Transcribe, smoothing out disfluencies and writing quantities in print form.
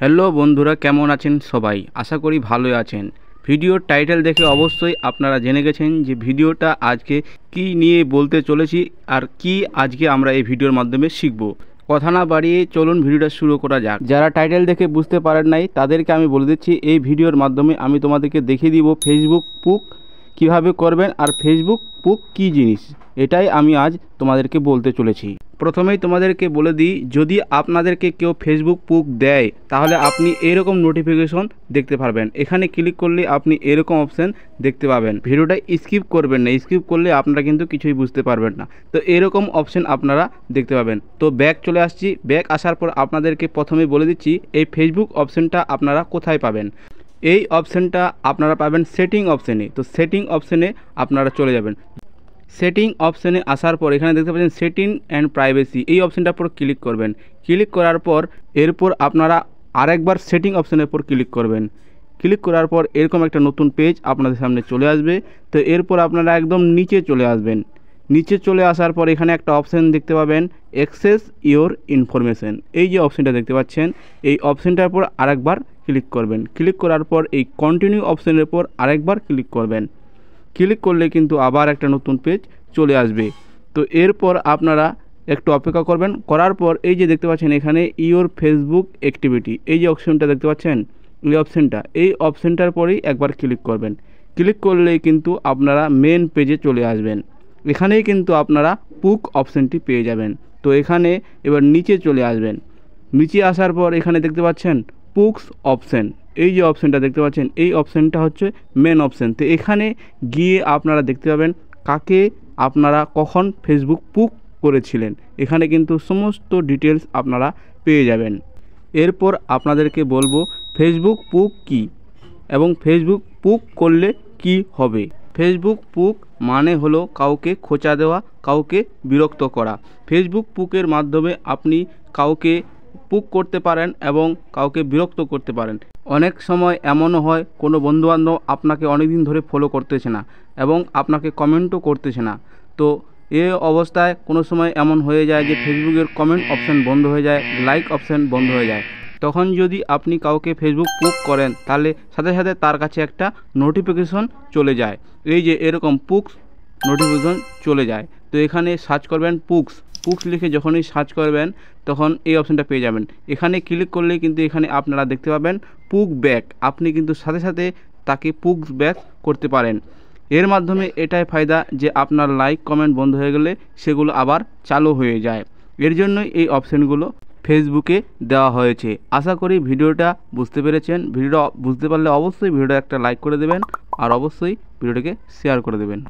Hello বন্ধুরা, কেমন আছেন সবাই? আশা করি ভালোই আছেন। ভিডিওর টাইটেল দেখে অবশ্যই আপনারা জেনে গেছেন যে ভিডিওটা আজকে কি নিয়ে বলতে চলেছি আর কি আজকে আমরা এই ভিডিওর মাধ্যমে শিখব। কথা না বাড়িয়ে চলুন ভিডিওটা শুরু করা যাক। যারা টাইটেল দেখে বুঝতে পারেন নাই তাদেরকে আমি বলে দিচ্ছি, এই ভিডিওর মাধ্যমে আমি তোমাদেরকে দেখিয়ে দিব ফেসবুক পুক কিভাবে করবেন আর ফেসবুক পুক কী জিনিস, এটাই আমি আজ তোমাদেরকে বলতে চলেছি। প্রথমেই তোমাদেরকে বলে দিই, যদি আপনাদেরকে কেউ ফেসবুক পুক দেয় তাহলে আপনি এরকম নোটিফিকেশন দেখতে পারবেন। এখানে ক্লিক করলে আপনি এরকম অপশান দেখতে পাবেন। ভিডিওটা স্কিপ করবেন না, স্কিপ করলে আপনারা কিন্তু কিছুই বুঝতে পারবেন না। তো এরকম অপশান আপনারা দেখতে পাবেন। তো ব্যাক চলে আসছি। ব্যাক আসার পর আপনাদেরকে প্রথমেই বলে দিচ্ছি এই ফেসবুক অপশানটা আপনারা কোথায় পাবেন। এই অপশানটা আপনারা পাবেন সেটিং অপশানে। তো সেটিং অপশানে আপনারা চলে যাবেন। সেটিং অপশানে আসার পর এখানে দেখতে পাচ্ছেন সেটিং অ্যান্ড প্রাইভেসি, এই অপশানটার উপর ক্লিক করবেন। ক্লিক করার পর এরপর আপনারা আরেকবার সেটিং অপশানের উপর ক্লিক করবেন। ক্লিক করার পর এরকম একটা নতুন পেজ আপনাদের সামনে চলে আসবে। তো এরপর আপনারা একদম নিচে চলে আসবেন। নিচে চলে আসার পর এখানে একটা অপশান দেখতে পাবেন অ্যাক্সেস ইওর ইনফরমেশন। এই যে অপশানটা দেখতে পাচ্ছেন, এই অপশানটার উপর আরেকবার ক্লিক করবেন। ক্লিক করার পর এই কন্টিনিউ অপশানের উপর আরেকবার ক্লিক করবেন। ক্লিক করলে কিন্তু আবার একটা নতুন পেজ চলে আসবে। তো এরপর আপনারা একটু অপেক্ষা করবেন। করার পর এই যে দেখতে পাচ্ছেন এখানে ইওর ফেসবুক অ্যাক্টিভিটি, এই যে অপশনটা দেখতে পাচ্ছেন, এই অপশনটার পরেই একবার ক্লিক করবেন। ক্লিক করলেই কিন্তু আপনারা মেন পেজে চলে আসবেন। এখানেই কিন্তু আপনারা পুক অপশনটি পেয়ে যাবেন। তো এখানে এবার নিচে চলে আসবেন। নিচে আসার পর এখানে দেখতে পাচ্ছেন পুকস অপশান, এই যে অপশানটা দেখতে পাচ্ছেন, এই অপশানটা হচ্ছে মেন অপশান। তো এখানে গিয়ে আপনারা দেখতে পাবেন কাকে আপনারা কখন ফেসবুক পুক করেছিলেন। এখানে কিন্তু সমস্ত ডিটেলস আপনারা পেয়ে যাবেন। এরপর আপনাদেরকে বলবো ফেসবুক পুক কী এবং ফেসবুক পুক করলে কি হবে। ফেসবুক পুক মানে হলো কাউকে খোঁচা দেওয়া, কাউকে বিরক্ত করা। ফেসবুক পুকের মাধ্যমে আপনি কাউকে পুক করতে পারেন এবং কাউকে বিরক্ত করতে পারেন। অনেক সময় এমনও হয় কোনো বন্ধুবান্ধব আপনাকে অনেক দিন ধরে ফলো করতেছে না এবং আপনাকে কমেন্টও করতেছে না। তো এ অবস্থায় কোনো সময় এমন হয়ে যায় যে ফেসবুকের কমেন্ট অপশান বন্ধ হয়ে যায়, লাইক অপশান বন্ধ হয়ে যায়। তখন যদি আপনি কাউকে ফেসবুক পুক করেন তাহলে সাথে সাথে তার কাছে একটা নোটিফিকেশন চলে যায়, এই যে এরকম পুকস নোটিফিকেশন চলে যায়। তো এখানে সার্চ করবেন পুকস লিখে যখনই সার্চ করবেন তখন এই অপশানটা পেয়ে যাবেন। এখানে ক্লিক করলেই কিন্তু এখানে আপনারা দেখতে পাবেন পুক ব্যাক। আপনি কিন্তু সাথে সাথে তাকে পুক ব্যাক করতে পারেন। এর মাধ্যমে এটাই ফায়দা যে আপনার লাইক কমেন্ট বন্ধ হয়ে গেলে সেগুলো আবার চালু হয়ে যায়। এর জন্যই এই অপশানগুলো ফেসবুকে দেওয়া হয়েছে। আশা করি ভিডিওটা বুঝতে পেরেছেন। ভিডিওটা বুঝতে পারলে অবশ্যই ভিডিওটা একটা লাইক করে দেবেন আর অবশ্যই ভিডিওটাকে শেয়ার করে দেবেন।